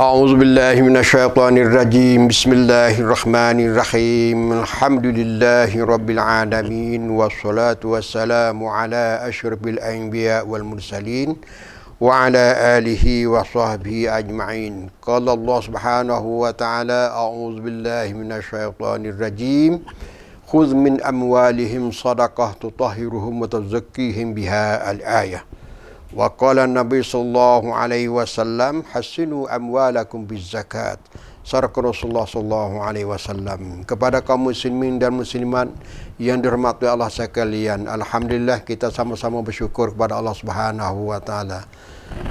أعوذ بالله من الشيطان الرجيم بسم الله الرحمن الرحيم الحمد لله رب العالمين والصلاة والسلام على أشرف الأنبياء والمرسلين وعلى آله وصحبه أجمعين قال الله سبحانه وتعالى أعوذ بالله من الشيطان الرجيم خذ من أموالهم صدقة تطهرهم وتزكيهم بها الآية وقال النبي صلى الله عليه وسلم حسنوا أموالكم بالزكاة Sadaq Rasulullah sallallahu alaihi wasallam. Kepada kaum muslimin dan muslimat yang dirahmati Allah sekalian, alhamdulillah kita sama-sama bersyukur kepada Allah Subhanahu wa taala.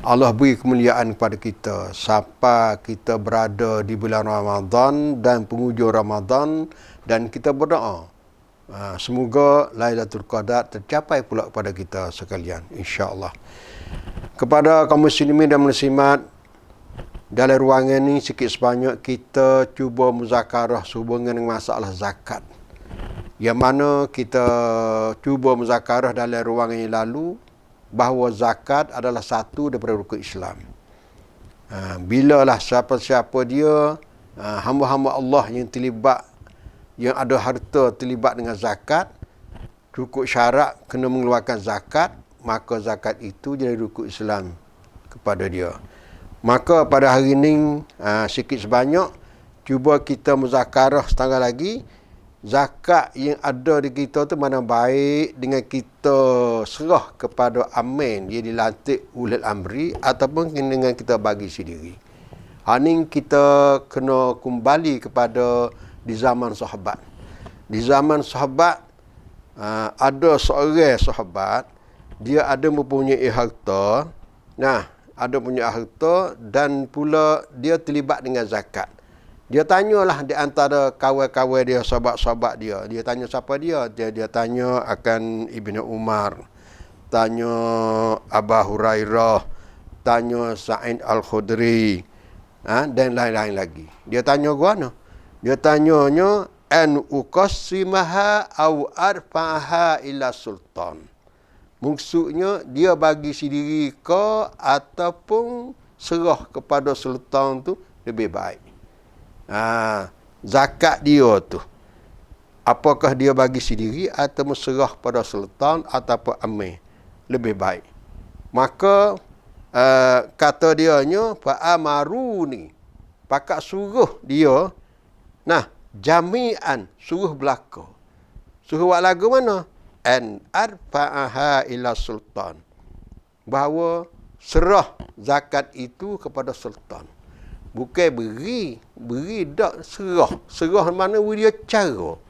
Allah beri kemuliaan kepada kita sampai kita berada di bulan Ramadan dan penghujung Ramadan, dan kita berdoa semoga Lailatul Qadar tercapai pula kepada kita sekalian, insya-Allah. Kepada kaum muslimin dan muslimat, dalam ruangan ini sikit sebanyak kita cuba muzakarah sehubungan dengan masalah zakat. Yang mana kita cuba muzakarah dalam ruangan yang lalu bahawa zakat adalah satu daripada rukun Islam. Bilalah siapa-siapa dia hamba-hamba Allah yang terlibat, yang ada harta terlibat dengan zakat, cukup syarat kena mengeluarkan zakat, maka zakat itu jadi rukun Islam kepada dia. Maka pada hari ini sikit sebanyak cuba kita muzakarah setengah lagi zakat yang ada di kita tu mana baik dengan kita serah kepada amin dia dilantik ulil amri ataupun dengan kita bagi sendiri. Ini kita kena kembali kepada di zaman sahabat. Di zaman sahabat ada seorang sahabat, dia ada mempunyai harta. Ada punya harta dan pula dia terlibat dengan zakat. Dia tanyalah di antara kawan-kawan dia, sahabat-sahabat dia. Dia tanya siapa dia? Dia tanya akan Ibnu Umar, tanya Abu Hurairah, tanya Sa'id Al-Khudri, dan lain-lain lagi. Dia tanya guana? Dia tanyanya an uqassimaha au arfa'aha ila sultan. Maksudnya dia bagi sendiri ke ataupun serah kepada sultan tu lebih baik. Zakat dia tu apakah dia bagi sendiri atau serah pada sultan ataupun amir lebih baik. Maka kata dianya fa amaruni, pakak suruh dia jami'an, suruh belaka. Suruh buat lagu mana? An arfa'aha ila sultan, bahawa serah zakat itu kepada sultan. Bukan beri dak serah mana dia cara.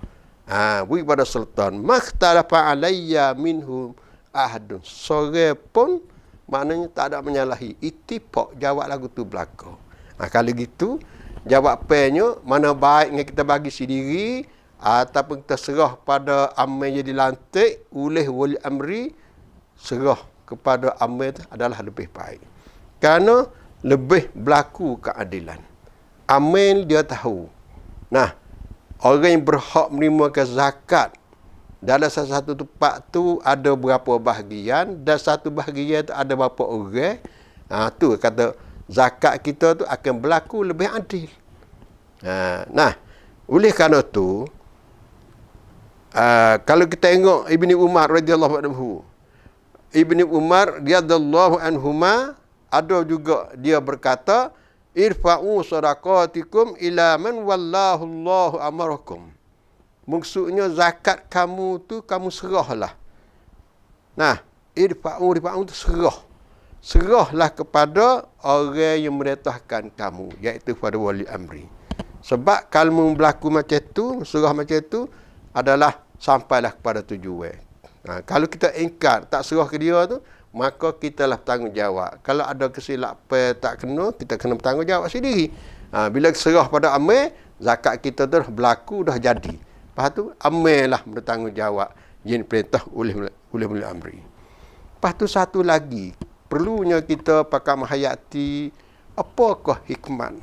Beri pada sultan. Makhtalafa alayya minhum ahadun, sore pun maknanya tak ada menyalahi, ittifaq jawab lagu tu belaka. Kalau gitu jawapannya mana baik dengan kita bagi sendiri ataupun kita serah pada amir yang dilantik oleh wali amri, serah kepada amir itu adalah lebih baik. Kerana lebih berlaku keadilan. Amir dia tahu. Orang yang berhak menerima zakat dalam salah satu tempat tu ada berapa bahagian, dan satu bahagian tu ada berapa orang. Tu kata zakat kita tu akan berlaku lebih adil. Oleh kerana tu kalau kita tengok Ibnu Umar radhiyallahu anhu, Ibnu Umar radhiyallahu anhuma ada juga dia berkata irfa'u sadaqatikum ila man wallahu Allahu amarakum. Maksudnya zakat kamu tu kamu serahlah. Irfa'u tu serahlah kepada orang yang memerintahkan kamu, iaitu pada wali amri. Sebab kalau berlaku macam tu, serah macam tu adalah sampailah kepada tujuan. Kalau kita ingkar, tak serah ke dia tu, maka kita lah bertanggungjawab. Kalau ada kesilapan tak kena, kita kena bertanggungjawab sendiri. Bila serah pada amir, zakat kita tu dah berlaku, dah jadi. Lepas tu amir lah bertanggungjawab yang diperintah oleh amri. Lepas tu satu lagi, perlunya kita pakai menghayati apakah hikmat,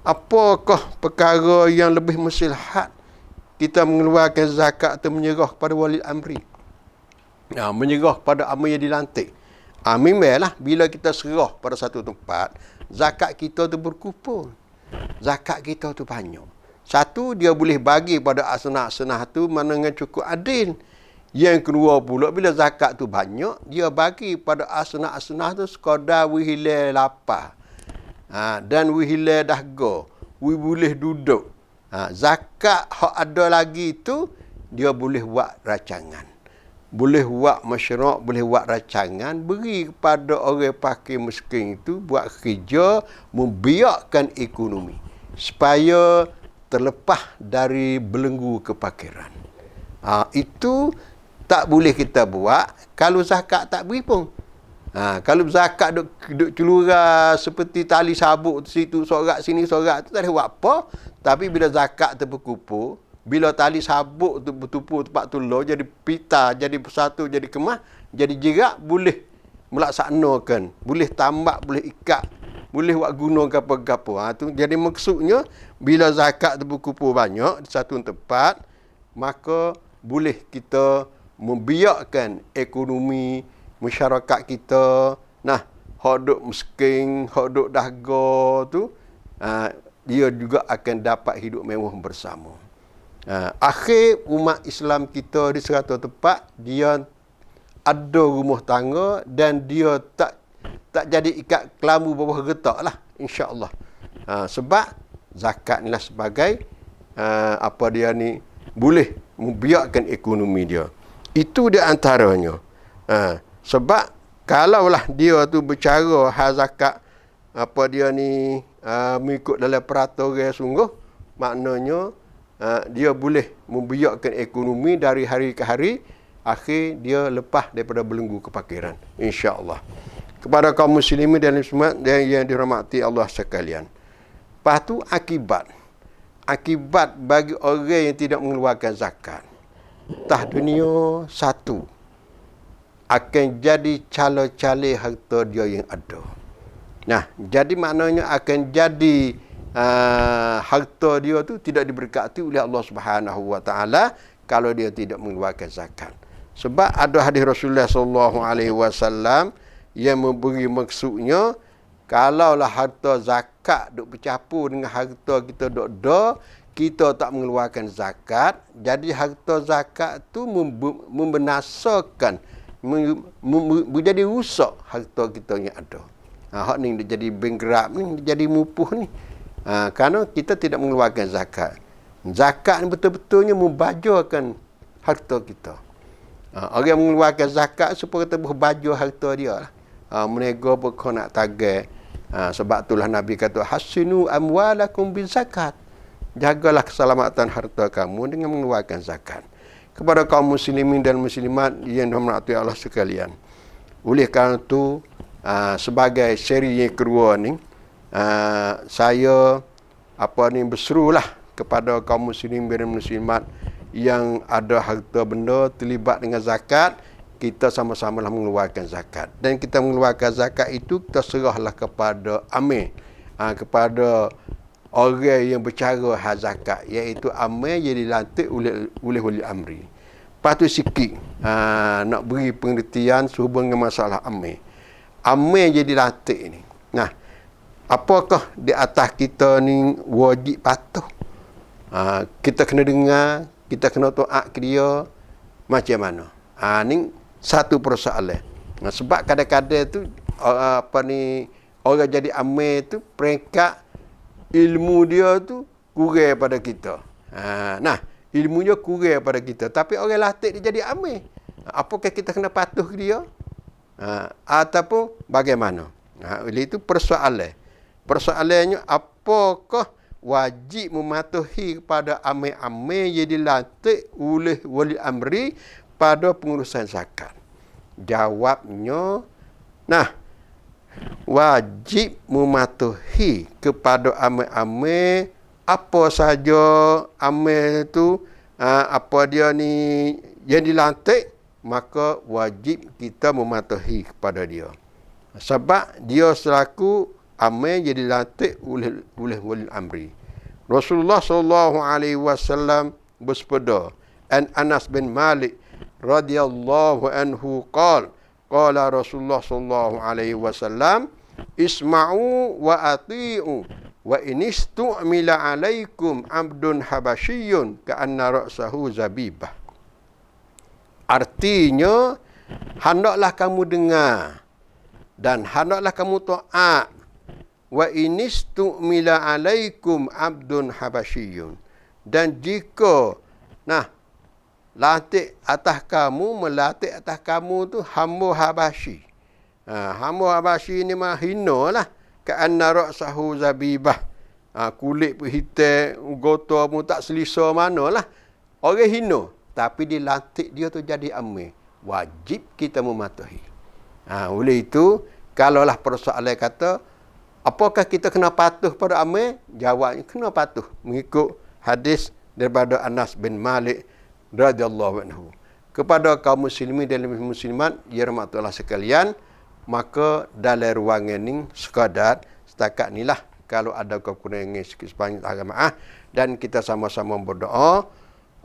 apakah perkara yang lebih maslahat kita mengeluarkan zakat atau menyerah kepada wali amri. Menyerah pada amir yang dilantik. Memanglah bila kita serah pada satu tempat, zakat kita tu berkumpul. Zakat kita tu banyak. Satu, dia boleh bagi pada asnaf-asnaf tu mana cukup adil. Yang kedua pula, bila zakat tu banyak, dia bagi pada asnaf-asnaf tu sekadar wihilai lapar. Dan wihilai dahga. Boleh duduk. Zakat hak ada lagi tu, dia boleh buat rancangan. Boleh buat masyarakat, boleh buat rancangan, beri kepada orang fakir miskin itu buat kerja, membiakkan ekonomi. Supaya terlepas dari belenggu kefakiran. Itu tak boleh kita buat kalau zakat tak beri pun. Kalau zakat duk celura seperti tali sabuk situ sorak sini sorak tu tak ada buat apa. Tapi bila zakat tu berkumpul, bila tali sabuk tu bertumpul tempat tulur jadi pita, jadi persatu, jadi kemah, jadi jerak, boleh melaksanakan, boleh tambak, boleh ikat, boleh buat guna gapo-gapo. Tu jadi maksudnya bila zakat tu berkumpul banyak di satu tempat, maka boleh kita membiakkan ekonomi masyarakat kita. Nah, hak duk miskin, hak duk dahaga tu, dia juga akan dapat hidup mewah bersama. Akhir umat Islam kita di satu tempat, dia ada rumah tangga dan dia tak jadi ikat kelambu bawah getak lah, insya-Allah. Sebab zakat ni lah sebagai dia ni boleh membiakkan ekonomi dia. Itu di antaranya. Sebab kalaulah dia tu bercara hal zakat dia ni mengikut dalam peraturan sungguh, maknanya dia boleh membiakkan ekonomi dari hari ke hari, akhir dia lepas daripada belenggu kefakiran, insya-Allah. Kepada kaum muslimin dan muslimat yang dirahmati Allah sekalian. Lepas tu akibat bagi orang yang tidak mengeluarkan zakat. Tah dunia satu, akan jadi calo-cale harta dia yang ada. Nah, jadi maknanya akan jadi harta dia tu tidak diberkati oleh Allah Subhanahu Wa Taala kalau dia tidak mengeluarkan zakat. Sebab ada hadis Rasulullah sallallahu alaihi wasallam yang memberi maksudnya, kalaulah harta zakat duk bercampur dengan harta kita duk ada, kita tak mengeluarkan zakat, jadi harta zakat tu membinasakan, menjadi rusak harta kita yang ada. Hak ni dia jadi bankrupt ni, dia jadi mupuh ni. Kerana kita tidak mengeluarkan zakat. Zakat ni betul-betulnya membajakan harta kita. Orang yang mengeluarkan zakat supaya kita berbaju harta dia lah. Menego pokok nak tagai. Sebab itulah Nabi kata, hasinu amwalakum bil zakat. Jagalah keselamatan harta kamu dengan mengeluarkan zakat. Kepada kaum muslimin dan muslimat yang dirahmati Allah sekalian. Oleh kerana itu, sebagai seri yang kedua ni, saya berserulah kepada kaum muslimin dan muslimat yang ada harta benda terlibat dengan zakat, kita sama-samalah mengeluarkan zakat. Dan kita mengeluarkan zakat itu, kita serahlah kepada amir, kepada orang yang bercara hal zakat, iaitu amir yang dilantik oleh wali amri. Lepas tu sikit nak beri pengertian sehubungan dengan masalah amir. Amir yang dilantik ni, nah, apakah di atas kita ni wajib patuh? Kita kena dengar, kita kena taat ke dia, macam mana? Ni satu persoalan. Sebab kadang-kadang tu orang jadi amir tu peringkat ilmu dia tu kurang pada kita. Nah, ilmunya kurang pada kita, tapi orang latih dia jadi amir. Apakah kita kena patuh ke dia? Ataupun bagaimana? Oleh itu persoalannya, apakah wajib mematuhi kepada amir-amir yang dilantik oleh wali amri pada pengurusan zakat? Jawabnya, nah, wajib mematuhi kepada amir-amir apa saja amir tu, apa dia ni yang dilantik, maka wajib kita mematuhi kepada dia. Sebab dia selaku amir yang dilantik oleh wali amri. Rasulullah sallallahu alaihi wasallam bersabda, an Anas bin Malik radhiyallahu anhu qala Rasulullah sallallahu alaihi wasallam, isma'u wa ati'u wa inistu'mila alaikum abdun habasyiyun ka'anna ra'sahu zabibah. Artinya, hendaklah kamu dengar dan hendaklah kamu taat. Wa inistu'mila alaikum abdun habasyiyun. Dan jika melatih atas kamu tu hamba Habasyi. Hamba Habasyi ni mah hina lah. Ka'anna ra'sahu zabibah. Kulit pun hitam, goto pun tak selisa mana lah. Orang hina. Tapi dilantik dia tu jadi amir. Wajib kita mematuhi. Oleh itu, kalaulah persoalan kata, apakah kita kena patuh pada amir? Jawabnya, kena patuh. Mengikut hadis daripada Anas bin Malik radhiyallahu anhu. Kepada kaum muslimin dan muslimat, ya rahmatullah sekalian, maka dalam ruangan ini sekadar setakat inilah kalau ada kekurangan sepanjang agama dan kita sama-sama berdoa,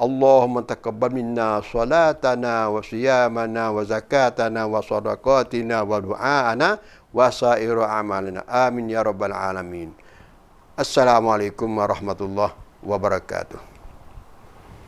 Allahumma taqabbal minna salatana wa siyamana wa zakatana wa sadaqatina wa du'aana wa sa'iru amalina. Amin ya rabbal alamin. Assalamualaikum warahmatullahi wabarakatuh.